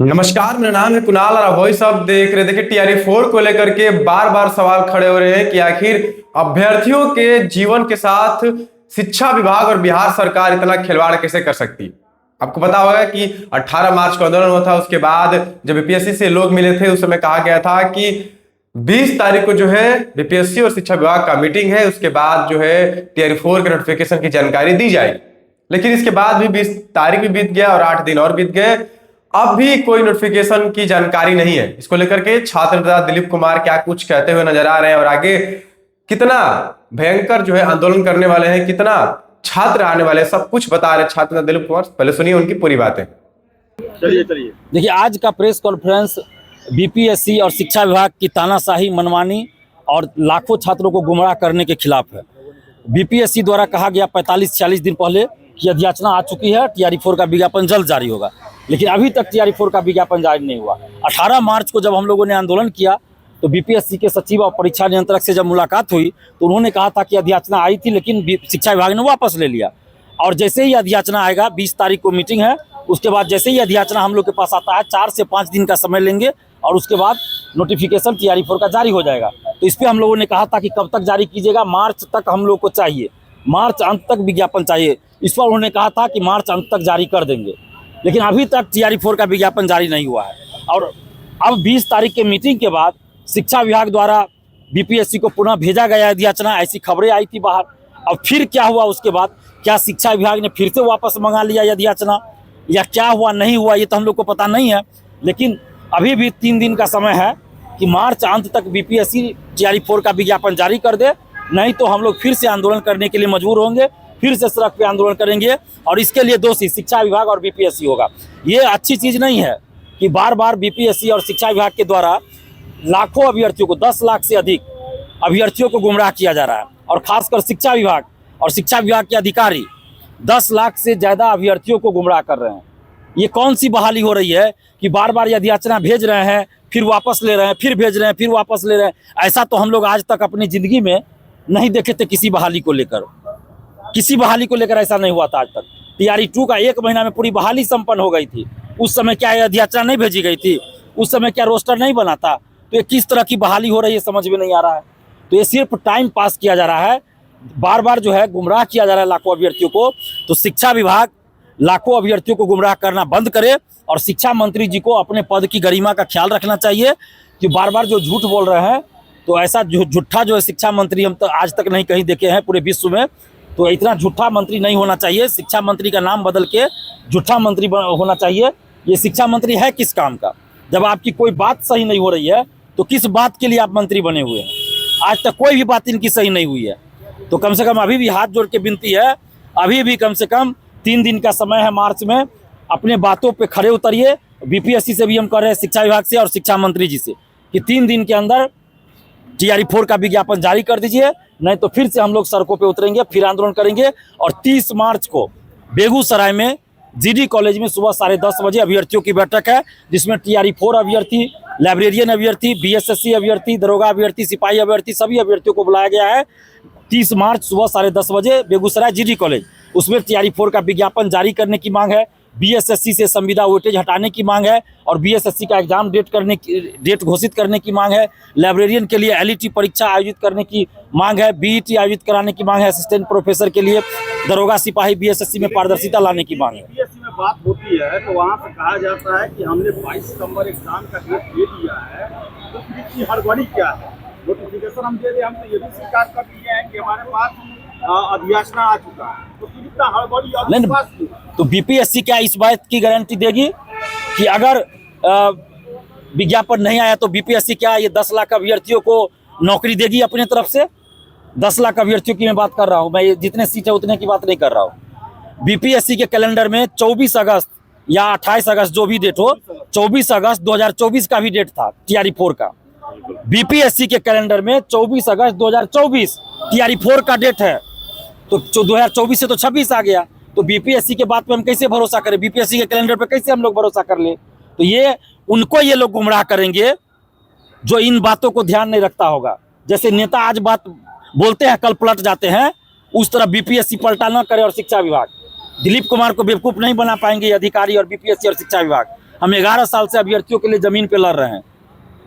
नमस्कार, मेरा नाम है कुणाल और आप वही सब देख रहे। देखिए, TRE 4 को लेकर के बार बार सवाल खड़े हो रहे हैं कि आखिर अभ्यर्थियों के जीवन के साथ शिक्षा विभाग और बिहार सरकार इतना खिलवाड़ कैसे कर सकती है। आपको पता होगा कि 18 मार्च को आंदोलन हुआ था। उसके बाद जब बीपीएससी से लोग मिले थे, उस समय कहा गया था कि 20 तारीख को जो है बीपीएससी और शिक्षा विभाग का मीटिंग है, उसके बाद जो है TRE 4 के नोटिफिकेशन की जानकारी दी जाएगी। लेकिन इसके बाद भी 20 तारीख भी बीत गया और 8 दिन और बीत गए, अब भी कोई नोटिफिकेशन की जानकारी नहीं है। इसको लेकर के छात्र नेता दिलीप कुमार क्या कुछ कहते हुए नजर आ रहे हैं और आगे कितना भयंकर जो है आंदोलन करने वाले हैं, कितना छात्र आने वाले हैं, सब कुछ बता रहे छात्र नेता दिलीप कुमार। पहले सुनिए उनकी पूरी बातें। चलिए देखिए, आज का प्रेस कॉन्फ्रेंस बीपीएससी और शिक्षा विभाग की तानाशाही, मनमानी और लाखों छात्रों को गुमराह करने के खिलाफ है। बीपीएससी द्वारा कहा गया 45-46 दिन पहले कि अधियाचना आ चुकी है, TRE 4 का विज्ञापन जल्द जारी होगा, लेकिन अभी तक TRE 4 का विज्ञापन जारी नहीं हुआ। 18 मार्च को जब हम लोगों ने आंदोलन किया तो बीपीएससी के सचिव और परीक्षा नियंत्रक से जब मुलाकात हुई तो उन्होंने कहा था कि अधियाचना आई थी, लेकिन शिक्षा विभाग ने वापस ले लिया। और जैसे ही अधियाचना आएगा, 20 तारीख को मीटिंग है, उसके बाद जैसे ही अधियाचना हम लोग के पास आता है 4 से 5 दिन का समय लेंगे और उसके बाद नोटिफिकेशन TRE 4 का जारी हो जाएगा। तो इस पर हम लोगों ने कहा था कि कब तक जारी कीजिएगा, मार्च तक हम लोग को चाहिए, मार्च अंत तक विज्ञापन चाहिए। इस पर उन्होंने कहा था कि मार्च अंत तक जारी कर देंगे, लेकिन अभी तक TRE 4 का विज्ञापन जारी नहीं हुआ है। और अब 20 तारीख के मीटिंग के बाद शिक्षा विभाग द्वारा बीपीएससी को पुनः भेजा गया अधियाचना, ऐसी खबरें आई थी बाहर। अब फिर क्या हुआ उसके बाद, क्या शिक्षा विभाग ने फिर से वापस मंगा लिया अधियाचना या क्या हुआ नहीं हुआ, ये तो हम लोग को पता नहीं है। लेकिन अभी भी 3 दिन का समय है कि मार्च अंत तक बीपीएससी TRE 4 का विज्ञापन जारी कर दे, नहीं तो हम लोग फिर से आंदोलन करने के लिए मजबूर होंगे, फिर से सड़क पे आंदोलन करेंगे और इसके लिए दोषी शिक्षा विभाग और बीपीएससी होगा। ये अच्छी चीज़ नहीं है कि बार बार बीपीएससी और शिक्षा विभाग के द्वारा लाखों अभ्यर्थियों को, 10 लाख से अधिक अभ्यर्थियों को गुमराह किया जा रहा है। और खासकर शिक्षा विभाग और शिक्षा विभाग के अधिकारी 10 लाख से ज़्यादा अभ्यर्थियों को गुमराह कर रहे हैं। ये कौन सी बहाली हो रही है कि बार बार ये अधियाचना भेज रहे हैं, फिर वापस ले रहे हैं, फिर भेज रहे हैं, फिर वापस ले रहे हैं। ऐसा तो हम लोग आज तक अपनी ज़िंदगी में नहीं देखे थे। किसी बहाली को लेकर ऐसा नहीं हुआ था आज तक। TRE 2 का 1 महीना में पूरी बहाली संपन्न हो गई थी। उस समय क्या अधियाचना नहीं भेजी गई थी? उस समय क्या रोस्टर नहीं बना था? तो ये किस तरह की बहाली हो रही है, समझ में नहीं आ रहा है। तो ये सिर्फ टाइम पास किया जा रहा है, बार बार जो है गुमराह किया जा रहा है लाखों अभ्यर्थियों को। तो शिक्षा विभाग लाखों अभ्यर्थियों को गुमराह करना बंद करे और शिक्षा मंत्री जी को अपने पद की गरिमा का ख्याल रखना चाहिए कि बार बार जो झूठ बोल रहे हैं, तो ऐसा झूठा जो है शिक्षा मंत्री हम तो आज तक नहीं कहीं देखे हैं पूरे विश्व में। तो इतना झूठा मंत्री नहीं होना चाहिए। शिक्षा मंत्री का नाम बदल के झूठा मंत्री होना चाहिए। ये शिक्षा मंत्री है किस काम का? जब आपकी कोई बात सही नहीं हो रही है तो किस बात के लिए आप मंत्री बने हुए हैं? आज तक कोई भी बात इनकी सही नहीं हुई है। तो कम से कम अभी भी हाथ जोड़ के विनती है, अभी भी कम से कम 3 दिन का समय है मार्च में, अपने बातों पे खड़े उतरिए। बीपीएससी से भी हम कह रहे हैं, शिक्षा विभाग से और शिक्षा मंत्री जी से, कि 3 दिन के अंदर TRE 4 का विज्ञापन जारी कर दीजिए, नहीं तो फिर से हम लोग सड़कों पे उतरेंगे, फिर आंदोलन करेंगे। और 30 मार्च को बेगूसराय में GD कॉलेज में सुबह 10:30 बजे अभ्यर्थियों की बैठक है, जिसमें TRE 4 अभ्यर्थी, लाइब्रेरियन अभ्यर्थी, BSSC अभ्यर्थी, दरोगा अभ्यर्थी, सिपाही अभ्यर्थी, सभी अभ्यर्थियों को बुलाया गया है। 30 मार्च सुबह 10:30 बजे बेगूसराय GD कॉलेज। उसमें TRE 4 का विज्ञापन जारी करने की मांग है, BSSC से संविदा वेटेज हटाने की मांग है और BSSC का एग्जाम डेट घोषित करने की मांग है। लाइब्रेरियन के लिए LET परीक्षा आयोजित करने की मांग है, BET आयोजित कराने की मांग है। असिस्टेंट प्रोफेसर के लिए दरोगा सिपाही BSSC में पारदर्शिता लाने की मांग है। बीपीएससी में बात होती है तो वहाँ से कहा जाता है कि हमने 22 सितंबर एग्जाम का डेट दे दिया है, तो फिर इतनी हड़बड़ी क्या है? नोटिफिकेशन हम दे रहे, हम तो ये भी स्वीकार कर दिए हैं कि हमारे पास अधियाचना आ चुका है, तो फिर इतना हड़बड़ी और विश्वास क्यों? तो बीपीएससी क्या इस बात की गारंटी देगी कि अगर विज्ञापन नहीं आया तो बीपीएससी क्या ये 10 लाख अभ्यर्थियों को नौकरी देगी अपने तरफ से? 10 लाख अभ्यर्थियों की मैं बात कर रहा हूँ, मैं जितने सीट है उतने की बात नहीं कर रहा हूँ। बीपीएससी के कैलेंडर में 24 अगस्त या 28 अगस्त जो भी डेट हो, 24 अगस्त 2024 का भी डेट था TRE 4 का। बीपीएससी के कैलेंडर में 24 अगस्त 2024 TRE 4 का डेट है। तो 2024 से तो 26 आ गया, तो बीपीएससी के बात पे हम कैसे भरोसा करें? बीपीएससी के कैलेंडर पे कैसे हम लोग भरोसा कर ले? तो ये लोग गुमराह करेंगे जो इन बातों को ध्यान नहीं रखता होगा। जैसे नेता आज बात बोलते हैं, कल पलट जाते हैं, उस तरह बीपीएससी पलटा न करे और शिक्षा विभाग दिलीप कुमार को बेवकूफ़ नहीं बना पाएंगे अधिकारी और बीपीएससी और शिक्षा विभाग। हम 11 साल से अभ्यर्थियों के लिए जमीन पे लड़ रहे हैं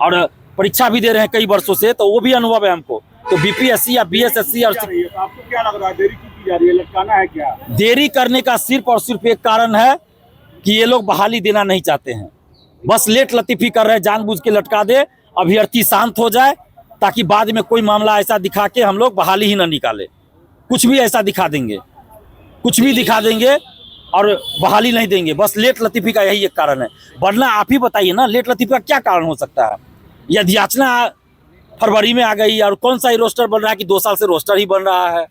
और परीक्षा भी दे रहे हैं कई वर्षों से, तो वो भी अनुभव है हमको। तो बीपीएससी या बीएसएससी और आपको क्या लग रहा है, देरी क्यों की जा रही है, लटकाना है क्या? देरी करने का सिर्फ और सिर्फ एक कारण है कि ये लोग बहाली देना नहीं चाहते हैं। बस लेट लतीफी कर रहे हैं, जानबूझ के लटका दे, अभ्यर्थी शांत हो जाए ताकि बाद में कोई मामला ऐसा दिखा के हम लोग बहाली ही ना निकाले। कुछ भी ऐसा दिखा देंगे, कुछ भी दिखा देंगे और बहाली नहीं देंगे। बस लेट लतीफी का यही एक कारण है, वरना आप ही बताइए ना लेट लतीफी का क्या कारण हो सकता है। यदि याचना फरवरी में आ गई और कौन सा ही रोस्टर बन रहा है कि 2 साल से रोस्टर ही बन रहा है।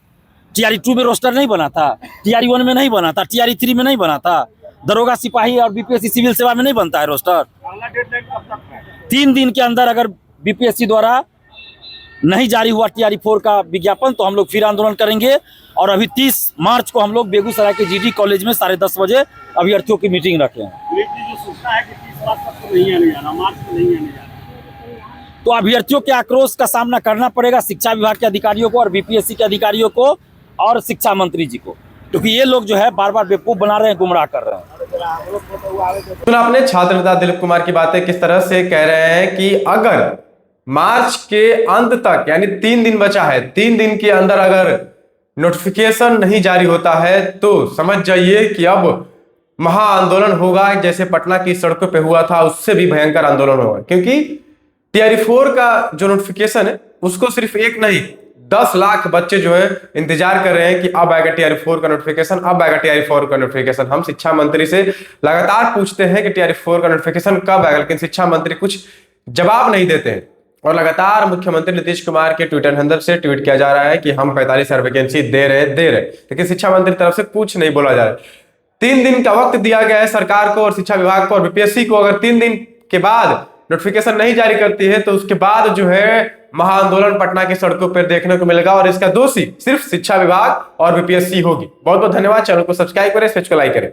टीआरई 2 में रोस्टर नहीं बना था, टीआरई 1 में नहीं बना था, टीआरई 3 में नहीं बना था, दरोगा सिपाही और बीपीएससी सिविल सेवा में नहीं बनता है रोस्टर। अगला डेडलाइन कब तक है? 3 दिन के अंदर अगर बीपीएससी द्वारा नहीं जारी हुआ टीआरई 4 का विज्ञापन तो हम लोग फिर आंदोलन करेंगे। और अभी 30 मार्च को हम लोग बेगूसराय के जीडी कॉलेज में 10:30 बजे अभ्यर्थियों की मीटिंग रखे हैं। दिलीप जी जो सूचना है कि 30 मार्च तक तो नहीं आने जाना, मार्च में नहीं आने जाना, तो अभ्यर्थियों के आक्रोश का सामना करना पड़ेगा शिक्षा विभाग के अधिकारियों को और बीपीएससी के अधिकारियों को और शिक्षा मंत्री जी को, क्योंकि ये लोग जो है बार बार बेवकूफ बना रहे हैं, गुमराह कर रहे हैं। सुना आपने छात्र नेता दिलीप कुमार की बातें, किस तरह से कह रहे हैं कि अगर मार्च के अंत तक यानी 3 दिन बचा है, 3 दिन के अंदर अगर नोटिफिकेशन नहीं जारी होता है तो समझ जाइए कि अब महाआंदोलन होगा, जैसे पटना की सड़कों पे हुआ था उससे भी भयंकर आंदोलन होगा। क्योंकि टीआरई 4 का जो नोटिफिकेशन है उसको सिर्फ एक नहीं 10 लाख बच्चे जो है इंतजार कर रहे हैं कि अब आएगा टीआरई 4 का नोटिफिकेशन, अब आएगा टीआरई 4 का नोटिफिकेशन। हम शिक्षा मंत्री से लगातार पूछते हैं कि टीआरई 4 का नोटिफिकेशन कब आएगा, लेकिन शिक्षा मंत्री कुछ जवाब नहीं देते हैं। और लगातार मुख्यमंत्री नीतीश कुमार के ट्विटर हैंडल से ट्वीट किया जा रहा है कि हम 45,000 वैकेंसी दे रहे, लेकिन शिक्षा मंत्री की तरफ से कुछ नहीं बोला जा रहा है। 3 दिन का वक्त दिया गया है सरकार को और शिक्षा विभाग को और बीपीएससी को। अगर 3 दिन के बाद नोटिफिकेशन नहीं जारी करती है तो उसके बाद जो है महाआंदोलन पटना की सड़कों पर देखने को मिलेगा और इसका दोषी सिर्फ शिक्षा विभाग और बीपीएससी होगी। बहुत बहुत धन्यवाद। चैनल को सब्सक्राइब करें, इस पेज को लाइक करें।